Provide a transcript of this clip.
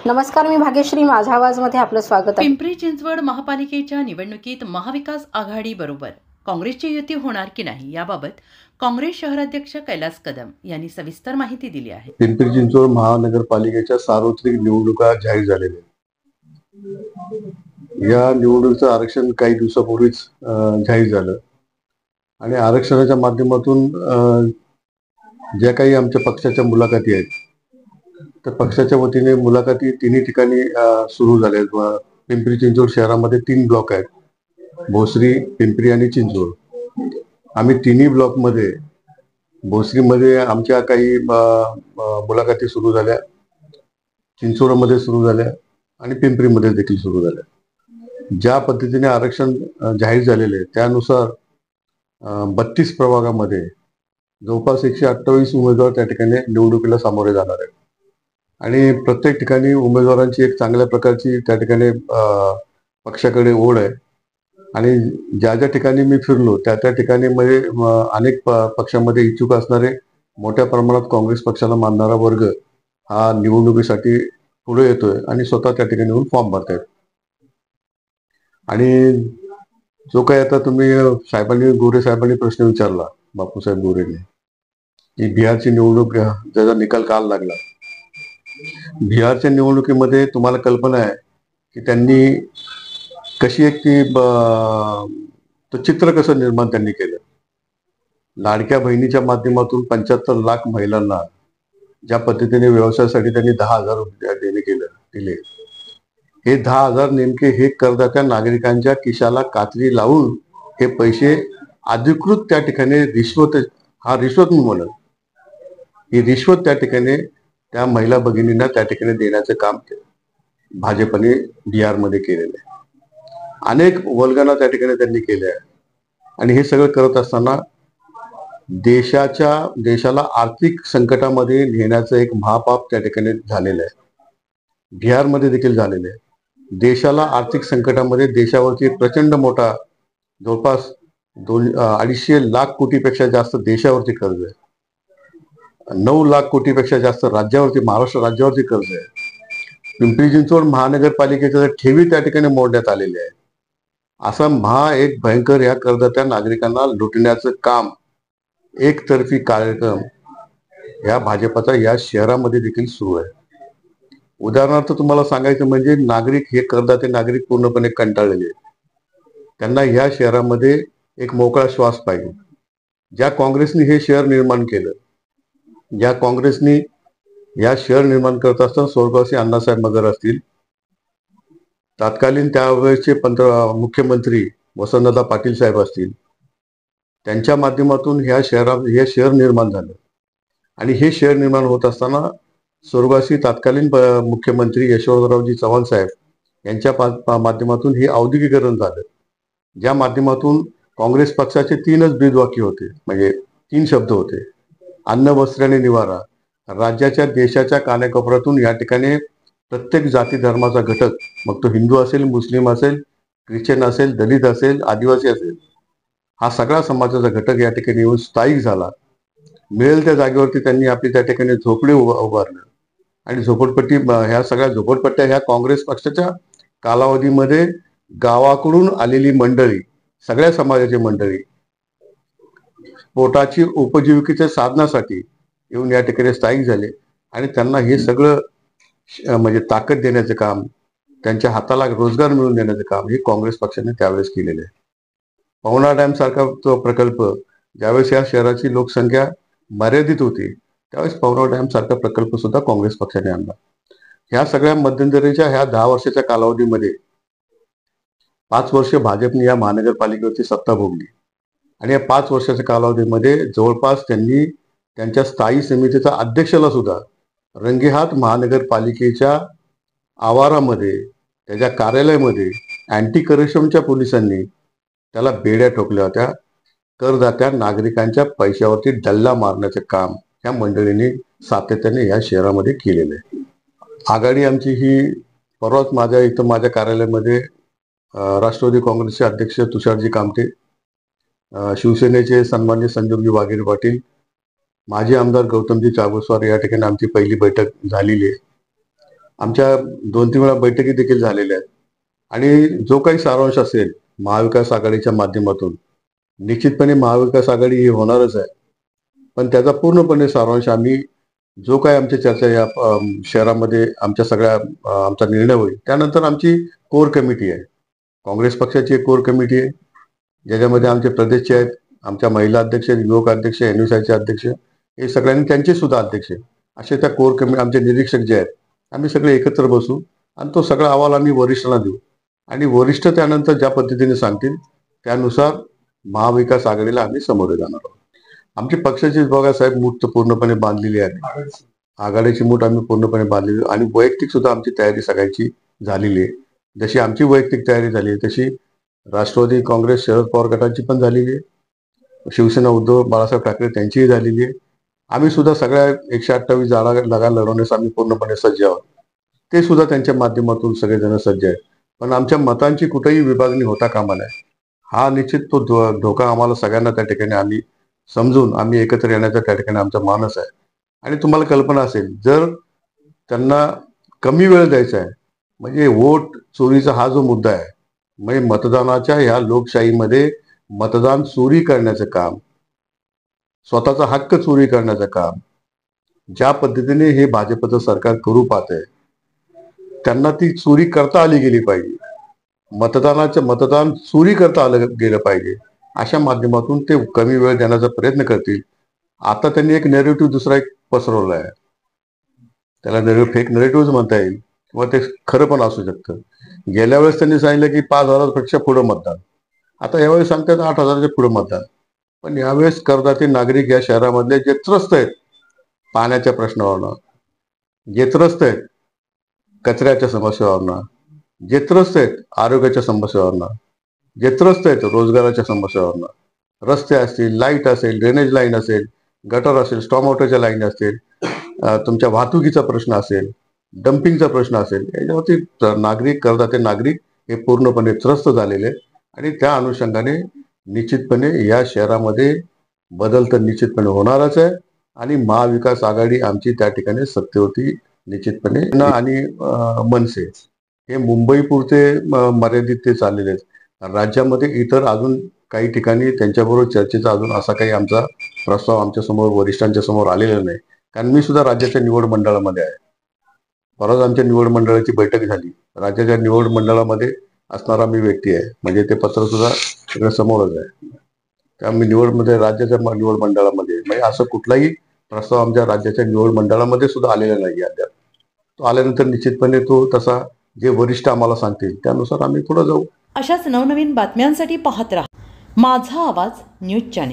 नमस्कार, मी भाग्यश्री. माझा आवाजमध्ये आपलं स्वागत आहे. पिंपरी चिंचवड महापालिकेच्या निवडणुकीत महाविकास आघाडी बरोबर काँग्रेसची युती होणार की नाही याबाबत काँग्रेस शहराध्यक्ष कैलास कदम यांनी सविस्तर माहिती दिली आहे. पिंपरी चिंचवड महानगरपालिकेच्या सार्वत्रिक निवडणुका जाहीर झालेल्या आहेत. या निवडणुकीचं आरक्षण काही दिवसापूर्वीच जाहीर झालं आणि आरक्षणाच्या माध्यमातून ज्या काही आमच्या पक्षाच्या मुलाखती आहेत तर पक्षाच्या वतीने मुलाखती तिन्ही ठिकाणी सुरू झाल्या आहेत. पिंपरी चिंचवड शहरामध्ये 3 ब्लॉक आहेत, भोसरी, पिंपरी आणि चिंचवड. आम्ही तिन्ही ब्लॉकमध्ये, भोसरीमध्ये आमच्या काही मुलाखती सुरू झाल्या, चिंचवडमध्ये सुरू झाल्या आणि पिंपरीमध्ये देखील सुरू झाल्या. ज्या पद्धतीने आरक्षण जाहीर झालेले आहे त्यानुसार 32 प्रभागामध्ये जवळपास 128 उमेदवार त्या ठिकाणी निवडणुकीला सामोरे जाणार आहेत आणि प्रत्येक ठिकाणी उमेदवारांची एक चांगल्या प्रकारची त्या ठिकाणी पक्षाकडे ओढ आहे आणि ज्या ज्या ठिकाणी मी फिरलो त्या त्या ठिकाणी मध्ये अनेक पक्षामध्ये इच्छुक असणारे मोठ्या प्रमाणात काँग्रेस पक्षाला मानणारा वर्ग हा निवडणुकीसाठी पुढे येतोय आणि स्वतः त्या ठिकाणी येऊन फॉर्म भरतायत. आणि जो काही आता तुम्ही गोरे साहेबांनी प्रश्न विचारला, बापूसाहेब गोरेंनी, की बिहारची निवडणूक ज्याचा निकाल काल लागला. बिहारच्या निवडणुकीमध्ये तुम्हाला कल्पना आहे की त्यांनी कशी एक तो चित्र कसं निर्माण त्यांनी केलं. लाडक्या बहिणीच्या माध्यमातून 75 लाख महिलांना ज्या पद्धतीने व्यवसायासाठी त्यांनी 10,000 रुपये दिले, हे 10,000 नेमके हे करदात्या नागरिकांच्या खिशाला कात्री लावून हे पैसे अधिकृत त्या ठिकाणी रिश्वत मी म्हणून ही रिश्वत त्या ठिकाणी त्या महिला भगिनींना त्या ठिकाणी देण्याचं काम भाजपने बिहारमध्ये केलेलं आहे. अनेक वल्गना त्या ठिकाणी त्यांनी केल्या आहे आणि हे सगळं करत असताना देशाला आर्थिक संकटामध्ये नेण्याचं एक महापाप त्या ठिकाणी झालेलं आहे. बिहारमध्ये देखील झालेलं आहे. देशाला आर्थिक संकटामध्ये देशावरती प्रचंड मोठा जवळपास 250 लाख कोटीपेक्षा जास्त देशावरती कर्ज आहे. 9 लाख कोटीपेक्षा जास्त राज्यावरती, महाराष्ट्र राज्यावरती कर्ज आहे. पिंपरी चिंचवड महानगरपालिकेच्या ठेवी त्या ठिकाणी मोडण्यात आलेले आहे. असा एक भयंकर या करदात्या नागरिकांना लुटण्याचं काम, एकतर्फी कार्यक्रम या भाजपचा या शहरामध्ये देखील सुरू आहे. उदाहरणार्थ तुम्हाला सांगायचं म्हणजे नागरिक, हे करदाते नागरिक पूर्णपणे कंटाळलेले आहेत. त्यांना या शहरामध्ये एक मोकळा श्वास पाहिजे. ज्या काँग्रेसने हे शहर निर्माण केलं, ज्या काँग्रेसने या शहर निर्माण करत असताना स्वर्गवासी अण्णासाहेब मगर असतील, तत्कालीन त्यावेळेसचे मुख्यमंत्री वसंतदादा पाटील साहेब असतील, त्यांच्या माध्यमातून हे शहर निर्माण झालं आणि हे शहर निर्माण होत असताना स्वर्गवासी तत्कालीन मुख्यमंत्री यशवंतरावजी चव्हाण साहेब यांच्या माध्यमातून हे औद्योगिकरण झालं, ज्या माध्यमातून काँग्रेस पक्षाचे 3च ब्रीदवाक्य होते, म्हणजे 3 शब्द होते: अन्न, वस्त्र आणि निवारा. राज्याच्या, देशाच्या कानाकोपऱ्यातून या ठिकाणी प्रत्येक जाती धर्माचा घटक, मग तो हिंदू असेल, मुस्लिम असेल, ख्रिश्चन असेल, दलित असेल, आदिवासी असेल, हा सगळा समाजाचा घटक या ठिकाणी येऊन स्थायिक झाला. मिळेल त्या जागेवरती त्यांनी आपली त्या ठिकाणी झोपडी उभारलं आणि ह्या सगळ्या झोपडपट्ट्या ह्या काँग्रेस पक्षाच्या कालावधीमध्ये गावाकडून आलेली मंडळी, सगळ्या समाजाची मंडळी पोटाची उपजीविकेच्या साधनासाठी येऊन या ठिकाणी स्थायिक झाले आणि त्यांना हे सगळं म्हणजे ताकद देण्याचं काम, त्यांच्या हाताला रोजगार मिळवून देण्याचं काम हे काँग्रेस पक्षाने त्यावेळेस केलेलं आहे. पवना डॅम सारखा तो प्रकल्प, ज्यावेळेस या शहराची लोकसंख्या मर्यादित होती त्यावेळेस पवना डॅम सारखा प्रकल्प सुद्धा काँग्रेस पक्षाने आणला. ह्या सगळ्या मध्यंतरीच्या ह्या 10 वर्षाच्या कालावधीमध्ये 5 वर्ष भाजपने या महानगरपालिकेवरची सत्ता भोगली आणि या 5 वर्षाच्या कालावधीमध्ये जवळपास त्यांनी त्यांच्या स्थायी समितीचा अध्यक्षाला सुद्धा रंगेहात महानगरपालिकेच्या आवारामध्ये, त्याच्या कार्यालयामध्ये अँटी करप्शनच्या पोलिसांनी त्याला बेड्या ठोकल्या होत्या. करदात्या नागरिकांच्या पैशावरती डल्ला मारण्याचे काम या मंडळींनी सातत्याने या शहरामध्ये केलेलं आहे. आघाडी आमची ही, परवाच माझ्या कार्यालयामध्ये राष्ट्रवादी काँग्रेसचे अध्यक्ष तुषारजी कामते, शिवसेनेचे सन्माननीय संजोगजी वाघेरे पाटील, माजी आमदार गौतमजी चाबुसवार या ठिकाणी आमची पहिली बैठक झालेली आहे आमच्या 2-3 वेळा बैठकी देखील झालेल्या आहेत आणि जो काही सारांश असेल महाविकास आघाडीच्या माध्यमातून, निश्चितपणे महाविकास आघाडी ही होणारच आहे. पण त्याचा पूर्णपणे सारांश आम्ही जो काही आमची चर्चा या शहरामध्ये आमच्या सगळ्या आमचा निर्णय होईल त्यानंतर आमची कोर कमिटी आहे. काँग्रेस पक्षाची एक कोर कमिटी आहे ज्याच्यामध्ये आमचे प्रदेशचे आहेत, आमच्या महिला अध्यक्ष, युवक अध्यक्ष, NUSIचे अध्यक्ष, हे सगळ्यांनी त्यांचे सुद्धा अध्यक्ष असे त्या कोर कमिटी आमचे निरीक्षक जे आहेत आम्ही सगळे एकत्र बसू आणि तो सगळा अहवाल आम्ही वरिष्ठांना देऊ आणि वरिष्ठ त्यानंतर ज्या पद्धतीने सांगतील त्यानुसार महाविकास आघाडीला आम्ही सामोरे जाणार आहोत. आमची पक्षाची बघा साहेब मूठ तर पूर्णपणे बांधलेली आहे. आघाडीची मूठ आम्ही पूर्णपणे बांधलेली आणि वैयक्तिक सुद्धा आमची तयारी सगळ्याची झालेली आहे. जशी आमची वैयक्तिक तयारी झाली आहे तशी राष्ट्रवादी काँग्रेस शरद पवार गटाची पण झालेली आहे. शिवसेना उद्धव बाळासाहेब ठाकरे त्यांचीही झालेली आहे. आम्ही सुद्धा सगळ्या 128 जागा लढवण्यास आम्ही पूर्णपणे सज्ज आहोत. ते सुद्धा त्यांच्या माध्यमातून सगळेजण सज्ज आहेत. पण आमच्या मतांची कुठेही विभागणी होता कामा नये. हा निश्चित तो धोका आम्हाला सगळ्यांना त्या ठिकाणी आम्ही समजून आम्ही एकत्र येण्याचा त्या ठिकाणी आमचा मानस आहे. आणि तुम्हाला कल्पना असेल जर त्यांना कमी वेळ द्यायचा आहे म्हणजे वोट चोरीचा हा जो मुद्दा आहे म्हणजे मतदानाच्या ह्या लोकशाहीमध्ये मतदान चोरी करण्याचं काम, स्वतःचा हक्क चोरी करण्याचं काम ज्या पद्धतीने हे भाजपचं सरकार करू पाहतंय त्यांना ती चोरी करता आली गेली पाहिजे. मतदान चोरी करता आलं गेलं पाहिजे अशा माध्यमातून ते कमी वेळ देण्याचा प्रयत्न करतील. आता त्यांनी एक नेरेटिव्ह दुसरा एक पसरवला आहे, त्याला फेक नेरेटिव्ह म्हणता येईल किंवा ते खरं पण असू शकतं. गेल्या वेळेस त्यांनी सांगितलं की 5,000पेक्षा पुढे मतदान, आता यावेळेस सांगतात 8,000च्या पुढे मतदान. पण यावेळेस करदाते नागरिक या शहरामधले जे त्रस्त आहेत पाण्याच्या प्रश्नावरनं, जे त्रस्त आहेत कचऱ्याच्या समस्यावरनं, जे त्रस्त आहेत आरोग्याच्या समस्यावरनं, जे त्रस्त आहेत रोजगाराच्या समस्यावरनं, रस्ते असतील, लाईट असेल, ड्रेनेज लाईन असेल, गटर असेल, स्टॉर्म वॉटरच्या लाईन असतील, तुमच्या वाहतुकीचा प्रश्न असेल, डम्पिंगचा प्रश्न असेल, याच्यावरती नागरिक करदाते नागरिक हे पूर्णपणे त्रस्त झालेले आणि त्या अनुषंगाने निश्चितपणे या शहरामध्ये बदल तर निश्चितपणे होणारच आहे आणि महाविकास आघाडी आमची त्या ठिकाणी सत्तेवरती निश्चितपणे आणि मनसे हे मुंबई पुरते मर्यादित ते चाललेले आहेत. राज्यामध्ये इतर अजून काही ठिकाणी त्यांच्याबरोबर चर्चेचा अजून असा काही आमचा प्रस्ताव आमच्या समोर वरिष्ठांच्या समोर आलेला नाही. कारण मी सुद्धा राज्याच्या निवड मंडळामध्ये आहे. परत आमच्या निवड मंडळाची बैठक झाली. राज्याच्या निवड मंडळामध्ये असणारा मी व्यक्ती आहे, म्हणजे ते पत्र सुद्धा सगळं समोरच आहे. त्यामुळे राज्याच्या निवड मंडळामध्ये म्हणजे असं कुठलाही प्रस्ताव आमच्या राज्याच्या निवड मंडळामध्ये सुद्धा आलेला नाही अद्याप. तो आल्यानंतर निश्चितपणे तो तसा जे वरिष्ठ आम्हाला सांगतील त्यानुसार आम्ही पुढे जाऊ. अशाच नवनवीन बातम्यांसाठी पाहत राहा माझा आवाज न्यूज चॅनेल.